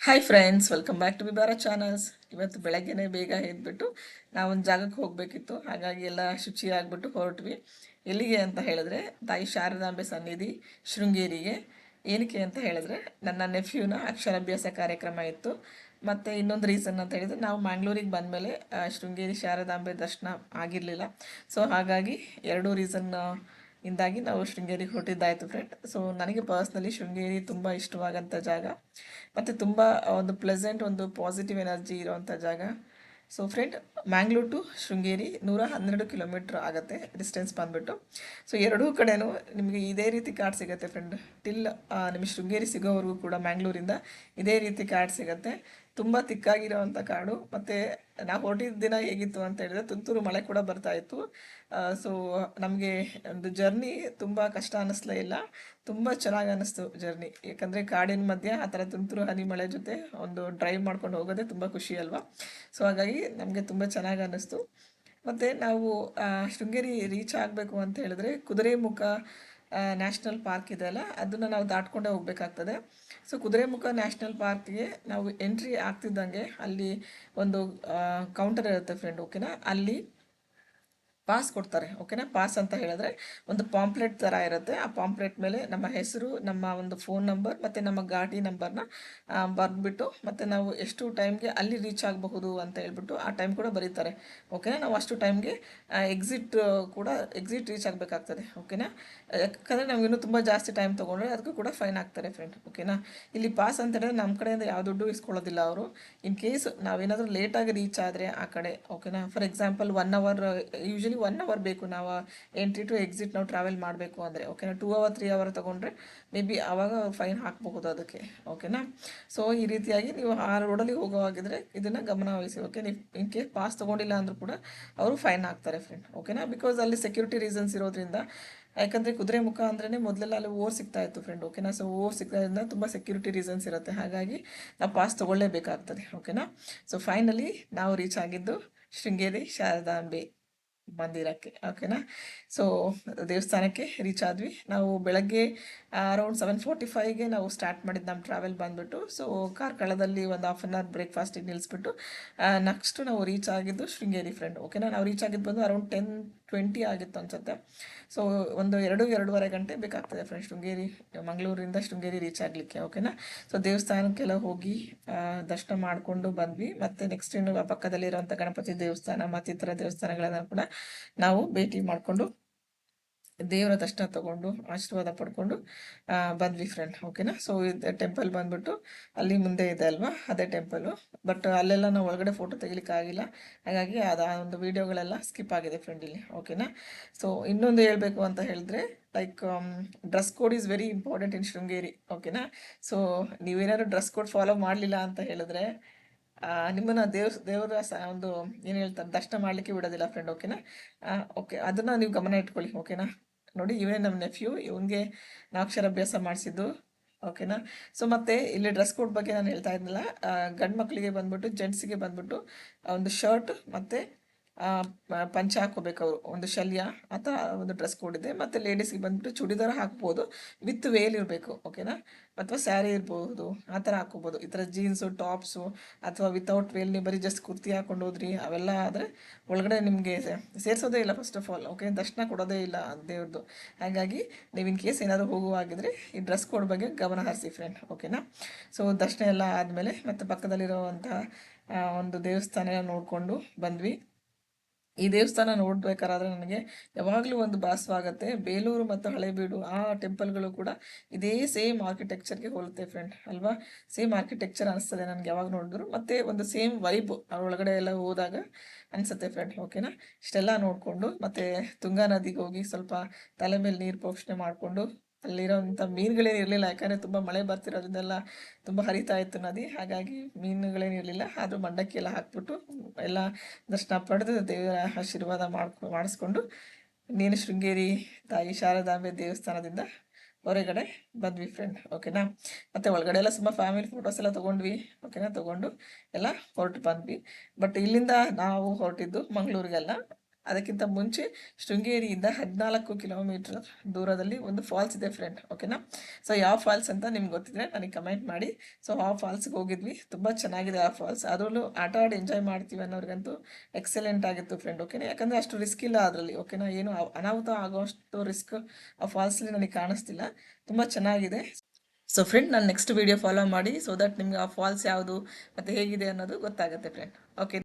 Hi friends, welcome back to ಬಿಬಾರ channels. ಇವತ್ತು ಬೆಳಗ್ಗೆನೆ ಬೇಗ ಎದ್ಬಿಟ್ಟು ನಾವೊಂದು ಜಾಗಕ್ಕೆ ಹೋಗಬೇಕಿತ್ತು. ಹಾಗಾಗಿ ಎಲ್ಲ ಶುಚಿ ಆಗಿಬಿಟ್ಟು ಹೊರಟ್ವಿ. ಎಲ್ಲಿಗೆ ಅಂತ ಹೇಳಿದ್ರೆ ತಾಯಿ ಶಾರದಾಂಬೆ ಸನ್ನಿಧಿ ಶೃಂಗೇರಿಗೆ. ಏನಕ್ಕೆ ಅಂತ ಹೇಳಿದ್ರೆ ನನ್ನ ನೆಫ್ಯೂನ ಅಕ್ಷರಾಭ್ಯಾಸ ಕಾರ್ಯಕ್ರಮ ಇತ್ತು. ಮತ್ತು ಇನ್ನೊಂದು ರೀಸನ್ ಅಂತ ಹೇಳಿದರೆ ನಾವು ಮ್ಯಾಂಗ್ಳೂರಿಗೆ ಬಂದಮೇಲೆ ಶೃಂಗೇರಿ ಶಾರದಾಂಬೆ ದರ್ಶನ ಆಗಿರಲಿಲ್ಲ. ಸೊ ಹಾಗಾಗಿ ಎರಡೂ ರೀಸನ್ ಇಂದಾಗಿ ನಾವು ಶೃಂಗೇರಿಗೆ ಹೊರಟಿದ್ದಾಯಿತು ಫ್ರೆಂಡ್. ಸೊ ನನಗೆ ಪರ್ಸ್ನಲಿ ಶೃಂಗೇರಿ ತುಂಬ ಇಷ್ಟವಾಗಂಥ ಜಾಗ ಮತ್ತು ತುಂಬ ಒಂದು ಪ್ಲೆಸೆಂಟ್, ಒಂದು ಪಾಸಿಟಿವ್ ಎನರ್ಜಿ ಇರೋವಂಥ ಜಾಗ. So friend, Mangalore to Sringeri 112 kilometre ಆಗುತ್ತೆ ಡಿಸ್ಟೆನ್ಸ್ ಬಂದುಬಿಟ್ಟು. ಸೊ ಎರಡೂ ಕಡೆಯೂ ನಿಮಗೆ ಇದೇ ರೀತಿ ಕಾರ್ಡ್ ಸಿಗುತ್ತೆ ಫ್ರೆಂಡ್. ಟಿಲ್ ನಿಮಗೆ ಶೃಂಗೇರಿ ಸಿಗೋವರೆಗೂ ಕೂಡ ಮ್ಯಾಂಗ್ಳೂರಿಂದ ಇದೇ ರೀತಿ ಕಾರ್ಡ್ ಸಿಗುತ್ತೆ. ತುಂಬ ತಿಕ್ಕಾಗಿರೋವಂಥ ಕಾಡು. ಮತ್ತು ನಾವು ಹೊರಟಿದ್ದ ದಿನ ಹೇಗಿತ್ತು ಅಂತ ಹೇಳಿದ್ರೆ ತುಂತುರು ಮಳೆ ಕೂಡ ಬರ್ತಾಯಿತ್ತು. ಸೊ ನಮಗೆ ಒಂದು ಜರ್ನಿ ತುಂಬ ಕಷ್ಟ ಅನ್ನಿಸ್ಲೇ ಇಲ್ಲ, ತುಂಬ ಚೆನ್ನಾಗಿ ಅನ್ನಿಸ್ತು ಜರ್ನಿ. ಯಾಕಂದರೆ ಕಾಡಿನ ಮಧ್ಯೆ ಆ ಥರ ತುಂತುರು ಹನಿ ಮಳೆ ಜೊತೆ ಒಂದು ಡ್ರೈವ್ ಮಾಡ್ಕೊಂಡು ಹೋಗೋದೇ ತುಂಬ ಖುಷಿ ಅಲ್ವಾ. ಸೊ ಹಾಗಾಗಿ ನಮಗೆ ತುಂಬ ಚೆನ್ನಾಗಿ ಅನ್ನಿಸ್ತು. ಮತ್ತು ನಾವು ಶೃಂಗೇರಿ ರೀಚ್ ಆಗಬೇಕು ಅಂತ ಹೇಳಿದ್ರೆ ಕುದುರೆಮುಖ ನ್ಯಾಷನಲ್ ಪಾರ್ಕ್ ಇದೆಯಲ್ಲ, ಅದನ್ನು ನಾವು ದಾಟ್ಕೊಂಡೇ ಹೋಗಬೇಕಾಗ್ತದೆ. ಸೊ ಕುದುರೆಮುಖ ನ್ಯಾಷನಲ್ ಪಾರ್ಕ್ಗೆ ನಾವು ಎಂಟ್ರಿ ಆಗ್ತಿದ್ದಂಗೆ ಅಲ್ಲಿ ಒಂದು ಕೌಂಟರ್ ಇರುತ್ತೆ ಫ್ರೆಂಡ್, ಓಕೆನಾ. ಅಲ್ಲಿ ಪಾಸ್ ಕೊಡ್ತಾರೆ, ಓಕೆನಾ. ಪಾಸ್ ಅಂತ ಹೇಳಿದ್ರೆ ಒಂದು ಪಾಂಪ್ಲೆಟ್ ಥರ ಇರುತ್ತೆ. ಆ ಪಾಂಪ್ಲೆಟ್ ಮೇಲೆ ನಮ್ಮ ಹೆಸರು, ನಮ್ಮ ಒಂದು ಫೋನ್ ನಂಬರ್ ಮತ್ತು ನಮ್ಮ ಗಾಡಿ ನಂಬರ್ನ ಬರೆದ್ಬಿಟ್ಟು, ಮತ್ತು ನಾವು ಎಷ್ಟು ಟೈಮ್ಗೆ ಅಲ್ಲಿ ರೀಚ್ ಆಗಬಹುದು ಅಂತ ಹೇಳ್ಬಿಟ್ಟು ಆ ಟೈಮ್ ಕೂಡ ಬರೀತಾರೆ, ಓಕೆನಾ. ನಾವು ಅಷ್ಟು ಟೈಮ್ಗೆ ಎಕ್ಸಿಟ್ ರೀಚ್ ಆಗಬೇಕಾಗ್ತದೆ, ಓಕೆನಾ. ಯಾಕಂದರೆ ನಮಗಿನ್ನೂ ತುಂಬ ಜಾಸ್ತಿ ಟೈಮ್ ತೊಗೊಂಡ್ರೆ ಅದಕ್ಕೂ ಕೂಡ ಫೈನ್ ಆಗ್ತಾರೆ ಫ್ರೆಂಡ್, ಓಕೆನಾ. ಇಲ್ಲಿ ಪಾಸ್ ಅಂತ ಹೇಳಿದ್ರೆ ನಮ್ಮ ಕಡೆಯಿಂದ ಯಾವ ದುಡ್ಡು ಇಸ್ಕೊಳ್ಳೋದಿಲ್ಲ ಅವರು. ಇನ್ ಕೇಸ್ ನಾವೇನಾದರೂ ಲೇಟಾಗಿ ರೀಚ್ ಆದರೆ ಆ ಕಡೆ, ಓಕೆನಾ. For example 1 hour, usually 1 hour ಬೇಕು ನಾವು ಎಂಟ್ರಿ ಟು ಎಕ್ಸಿಟ್ ನಾವು ಟ್ರಾವೆಲ್ ಮಾಡಬೇಕು ಅಂದರೆ, ಓಕೆನಾ. 2 ಅವರ್ 3 ಅವರ್ ತೊಗೊಂಡ್ರೆ ಮೇ ಬಿ ಆವಾಗ ಫೈನ್ ಹಾಕಬಹುದು ಅದಕ್ಕೆ, ಓಕೆನಾ. ಸೊ ಈ ರೀತಿಯಾಗಿ ನೀವು ಆ ರೋಡಲ್ಲಿ ಹೋಗೋವಾಗಿದ್ದರೆ ಇದನ್ನು ಗಮನ ವಹಿಸಿ, ಓಕೆ. ನೀವು ಇನ್ ಕೇಸ್ ಪಾಸ್ ತೊಗೊಂಡಿಲ್ಲ ಅಂದರೂ ಕೂಡ ಅವರು ಫೈನ್ ಹಾಕ್ತಾರೆ ಫ್ರೆಂಡ್, ಓಕೆನಾ. ಬಿಕಾಸ್ ಅಲ್ಲಿ ಸೆಕ್ಯೂರಿಟಿ ರೀಸನ್ಸ್ ಇರೋದ್ರಿಂದ. ಯಾಕಂದರೆ ಕುದುರೆಮುಖ ಅಂದ್ರೇ ಮೊದಲೆಲ್ಲ ಅಲ್ಲಿ ಓವರ್ ಸಿಗ್ತಾ ಇತ್ತು ಫ್ರೆಂಡ್, ಓಕೆನಾ. ಸೊ ಓವರ್ ಸಿಗ್ತಾದ್ರಿಂದ ತುಂಬ ಸೆಕ್ಯೂರಿಟಿ ರೀಸನ್ಸ್ ಇರುತ್ತೆ, ಹಾಗಾಗಿ ನಾವು ಪಾಸ್ ತೊಗೊಳ್ಳೇಬೇಕಾಗ್ತದೆ, ಓಕೆನಾ. ಸೊ ಫೈನಲಿ ನಾವು ರೀಚ್ ಆಗಿದ್ದು ಶೃಂಗೇರಿ ಶಾರದಾಂಬೆ ಮಂದಿರಕ್ಕೆ, ಓಕೆನಾ. ಸೊ ದೇವಸ್ಥಾನಕ್ಕೆ ರೀಚ್ ಆದ್ವಿ. ನಾವು ಬೆಳಗ್ಗೆ ಅರೌಂಡ್ 7:45ಗೆ ನಾವು ಸ್ಟಾರ್ಟ್ ಮಾಡಿದ್ದು ನಮ್ಮ ಟ್ರಾವೆಲ್ ಬಂದುಬಿಟ್ಟು. ಸೊ ಕಾರ್ಕಳದಲ್ಲಿ ಒಂದು ಹಾಫ್ ಆನ್ ಅವರ್ ಬ್ರೇಕ್ಫಾಸ್ಟಿಗೆ ನಿಲ್ಲಿಸ್ಬಿಟ್ಟು ನೆಕ್ಸ್ಟು ನಾವು ರೀಚ್ ಆಗಿದ್ದು ಶೃಂಗೇರಿ ಫ್ರೆಂಡ್, ಓಕೆನಾ. ನಾವು ರೀಚ್ ಆಗಿದ್ದು ಬಂದು ಅರೌಂಡ್ 10:20 ಆಗಿತ್ತು ಅನ್ಸುತ್ತೆ. ಸೊ ಒಂದು 2-2.5 ಗಂಟೆ ಬೇಕಾಗ್ತದೆ ಫ್ರೆಂಡ್ ಶೃಂಗೇರಿ, ಮಂಗಳೂರಿಂದ ಶೃಂಗೇರಿ ರೀಚ್ ಆಗಲಿಕ್ಕೆ, ಓಕೆನಾ. ಸೊ ದೇವಸ್ಥಾನಕ್ಕೆಲ್ಲ ಹೋಗಿ ದರ್ಶನ ಮಾಡಿಕೊಂಡು ಬಂದ್ವಿ. ಮತ್ತು ನೆಕ್ಸ್ಟ್ ಇನ್ನು ಪಕ್ಕದಲ್ಲಿರುವಂಥ ಗಣಪತಿ ದೇವಸ್ಥಾನ ಮತ್ತಿತರ ದೇವಸ್ಥಾನಗಳನ್ನು ಕೂಡ ನಾವು ಭೇಟಿ ಮಾಡಿಕೊಂಡು ದೇವರ ದರ್ಶನ ತಗೊಂಡು ಆಶೀರ್ವಾದ ಪಡ್ಕೊಂಡು ಬಂದ್ವಿ ಫ್ರೆಂಡ್, ಓಕೆನಾ. ಸೊ ಇದು ಟೆಂಪಲ್ ಬಂದ್ಬಿಟ್ಟು ಅಲ್ಲಿ ಮುಂದೆ ಇದೆ ಅಲ್ವಾ, ಅದೇ ಟೆಂಪಲು. ಬಟ್ ಅಲ್ಲೆಲ್ಲ ನಾವು ಒಳಗಡೆ ಫೋಟೋ ತೆಗಿಲಿಕ್ಕೆ ಆಗಿಲ್ಲ, ಹಾಗಾಗಿ ಅದು ಆ ಒಂದು ವೀಡಿಯೋಗಳೆಲ್ಲ ಸ್ಕಿಪ್ ಆಗಿದೆ ಫ್ರೆಂಡ್ ಇಲ್ಲಿ, ಓಕೆನಾ. ಸೊ ಇನ್ನೊಂದು ಹೇಳಬೇಕು ಅಂತ ಹೇಳಿದ್ರೆ, like dress code is very important in Sringeri, ಓಕೆನಾ. ಸೊ ನೀವೇನಾದ್ರು ಡ್ರೆಸ್ ಕೋಡ್ ಫಾಲೋ ಮಾಡಲಿಲ್ಲ ಅಂತ ಹೇಳಿದ್ರೆ ನಿಮ್ಮನ್ನು ದೇವರ ಒಂದು ಏನು ಹೇಳ್ತಾರೆ ದರ್ಶನ ಮಾಡಲಿಕ್ಕೆ ಬಿಡೋದಿಲ್ಲ ಫ್ರೆಂಡ್, ಓಕೆನಾ. ಓಕೆ, ಅದನ್ನು ನೀವು ಗಮನ ಇಟ್ಕೊಳ್ಳಿ, ಓಕೆನಾ. ನೋಡಿ, ಇವನೇ ನಮ್ಮ ನೆಫ್ಯೂ, ಇವನಿಗೆ ನಾವು ಅಕ್ಷರಾಭ್ಯಾಸ ಮಾಡಿಸಿದ್ದು, ಓಕೆನಾ. ಸೊ ಮತ್ತು ಇಲ್ಲಿ ಡ್ರೆಸ್ ಕೋಡ್ ಬಗ್ಗೆ ನಾನು ಹೇಳ್ತಾ ಇದ್ನಲ್ಲ, ಗಂಡು ಮಕ್ಕಳಿಗೆ ಬಂದ್ಬಿಟ್ಟು, ಜೆಂಟ್ಸಿಗೆ ಬಂದ್ಬಿಟ್ಟು ಒಂದು ಶರ್ಟ್ ಮತ್ತು ಪಂಚೆ ಹಾಕ್ಕೋಬೇಕು ಅವರು, ಒಂದು ಶಲ್ಯ ಆ ಥರ ಒಂದು ಡ್ರೆಸ್ ಕೋಡ್ ಇದೆ. ಮತ್ತು ಲೇಡೀಸ್ಗೆ ಬಂದ್ಬಿಟ್ಟು ಚೂಡಿದಾರ ಹಾಕ್ಬೋದು, ವಿತ್ ವೇಲ್ ಇರಬೇಕು, ಓಕೆನಾ. ಅಥವಾ ಸ್ಯಾರಿ ಇರ್ಬೋದು, ಆ ಥರ ಹಾಕ್ಕೋಬೋದು. ಈ ಥರ ಜೀನ್ಸು ಟಾಪ್ಸು ಅಥವಾ ವಿತೌಟ್ ವೇಲ್ ನೀವು ಬರೀ ಜಸ್ಟ್ ಕುರ್ತಿ ಹಾಕ್ಕೊಂಡು ಹೋದ್ರಿ ಅವೆಲ್ಲ ಆದರೆ ಒಳಗಡೆ ನಿಮಗೆ ಸೇರಿಸೋದೇ ಇಲ್ಲ ಫಸ್ಟ್ ಆಫ್ ಆಲ್, ಓಕೆ. ದರ್ಶನ ಕೊಡೋದೇ ಇಲ್ಲ ದೇವ್ರದ್ದು. ಹಾಗಾಗಿ ನೀವು ಇನ್ ಕೇಸ್ ಏನಾದರೂ ಹೋಗುವಾಗಿದ್ರೆ ಈ ಡ್ರೆಸ್ ಕೋಡ್ ಬಗ್ಗೆ ಗಮನ ಹರಿಸಿ ಫ್ರೆಂಡ್, ಓಕೆನಾ. ಸೊ ದರ್ಶನ ಎಲ್ಲ ಆದಮೇಲೆ ಮತ್ತು ಪಕ್ಕದಲ್ಲಿರೋವಂಥ ಒಂದು ದೇವಸ್ಥಾನ ನೋಡಿಕೊಂಡು ಬಂದ್ವಿ. ಈ ದೇವಸ್ಥಾನ ನೋಡ್ಬೇಕಾದ್ರೆ ನನಗೆ ಯಾವಾಗಲೂ ಒಂದು ಭಾಸವಾಗುತ್ತೆ, ಬೇಲೂರು ಮತ್ತು ಹಳೇಬೀಡು ಆ ಟೆಂಪಲ್ಗಳು ಕೂಡ ಇದೇ ಸೇಮ್ ಆರ್ಕಿಟೆಕ್ಚರ್ಗೆ ಹೋಲುತ್ತೆ ಫ್ರೆಂಡ್, ಅಲ್ವಾ. ಸೇಮ್ ಆರ್ಕಿಟೆಕ್ಚರ್ ಅನಿಸ್ತದೆ ನನಗೆ ಯಾವಾಗ ನೋಡಿದ್ರು, ಮತ್ತು ಒಂದು ಸೇಮ್ ವೈಬ್ ಒಳಗಡೆ ಎಲ್ಲ ಹೋದಾಗ ಅನಿಸುತ್ತೆ ಫ್ರೆಂಡ್, ಓಕೆನಾ. ಇಷ್ಟೆಲ್ಲ ನೋಡಿಕೊಂಡು ಮತ್ತು ತುಂಗಾ ನದಿಗೆ ಹೋಗಿ ಸ್ವಲ್ಪ ತಲೆ ಮೇಲೆ ನೀರು ಪ್ರೋಕ್ಷಣೆ ಮಾಡಿಕೊಂಡು, ಅಲ್ಲಿರೋಂಥ ಮೀನುಗಳೇನು ಇರಲಿಲ್ಲ, ಯಾಕಂದರೆ ತುಂಬ ಮಳೆ ಬರ್ತಿರೋದ್ರಿಂದೆಲ್ಲ ತುಂಬ ಹರಿತಾ ಇತ್ತು ನದಿ, ಹಾಗಾಗಿ ಮೀನುಗಳೇನು ಇರಲಿಲ್ಲ. ಆದರೂ ಮಂಡಕ್ಕಿ ಎಲ್ಲ ಹಾಕ್ಬಿಟ್ಟು ಎಲ್ಲ ದರ್ಶನ ಪಡೆದು ದೇವರ ಆಶೀರ್ವಾದ ಮಾಡಿಸ್ಕೊಂಡು ನೀನು ಶೃಂಗೇರಿ ತಾಯಿ ಶಾರದಾಂಬೆ ದೇವಸ್ಥಾನದಿಂದ ಹೊರಗಡೆ ಬಂದ್ವಿ ಫ್ರೆಂಡ್, ಓಕೆನಾ. ಮತ್ತು ಒಳಗಡೆ ಎಲ್ಲ ತುಂಬ ಫ್ಯಾಮಿಲಿ ಫೋಟೋಸ್ ಎಲ್ಲ ತೊಗೊಂಡ್ವಿ, ಓಕೆನಾ. ತೊಗೊಂಡು ಎಲ್ಲ ಹೊರಟು ಬಂದ್ವಿ. ಬಟ್ ಇಲ್ಲಿಂದ ನಾವು ಹೊರಟಿದ್ದು ಮಂಗಳೂರಿಗೆಲ್ಲ, ಅದಕ್ಕಿಂತ ಮುಂಚೆ ಶೃಂಗೇರಿಯಿಂದ 14 ಕಿಲೋಮೀಟರ್ ದೂರದಲ್ಲಿ ಒಂದು ಫಾಲ್ಸ್ ಇದೆ ಫ್ರೆಂಡ್, ಓಕೆನಾ. ಸೊ ಯಾವ ಫಾಲ್ಸ್ ಅಂತ ನಿಮ್ಗೆ ಗೊತ್ತಿದ್ರೆ ನನಗೆ ಕಮೆಂಟ್ ಮಾಡಿ. ಸೊ ಆ ಫಾಲ್ಸ್ಗೆ ಹೋಗಿದ್ವಿ, ತುಂಬ ಚೆನ್ನಾಗಿದೆ ಆ ಫಾಲ್ಸ್. ಅದರಲ್ಲೂ ಆಟ ಆಡಿ ಎಂಜಾಯ್ ಮಾಡ್ತೀವಿ ಅನ್ನೋರಿಗಂತೂ ಎಕ್ಸಲೆಂಟ್ ಆಗಿತ್ತು ಫ್ರೆಂಡ್, ಓಕೆನಾ. ಯಾಕಂದರೆ ಅಷ್ಟು ರಿಸ್ಕ್ ಇಲ್ಲ ಅದರಲ್ಲಿ, ಓಕೆನಾ. ಏನು ಅನಾಹುತ ಆಗೋಷ್ಟು ರಿಸ್ಕ್ ಆ ಫಾಲ್ಸಲ್ಲಿ ನನಗೆ ಕಾಣಿಸ್ತಿಲ್ಲ, ತುಂಬ ಚೆನ್ನಾಗಿದೆ. ಸೊ ಫ್ರೆಂಡ್, ನಾನು ನೆಕ್ಸ್ಟ್ ವೀಡಿಯೋ ಫಾಲೋ ಮಾಡಿ, ಸೊ ದಟ್ ನಿಮ್ಗೆ ಆ ಫಾಲ್ಸ್ ಯಾವುದು ಮತ್ತು ಹೇಗಿದೆ ಅನ್ನೋದು ಗೊತ್ತಾಗುತ್ತೆ ಫ್ರೆಂಡ್, ಓಕೆ.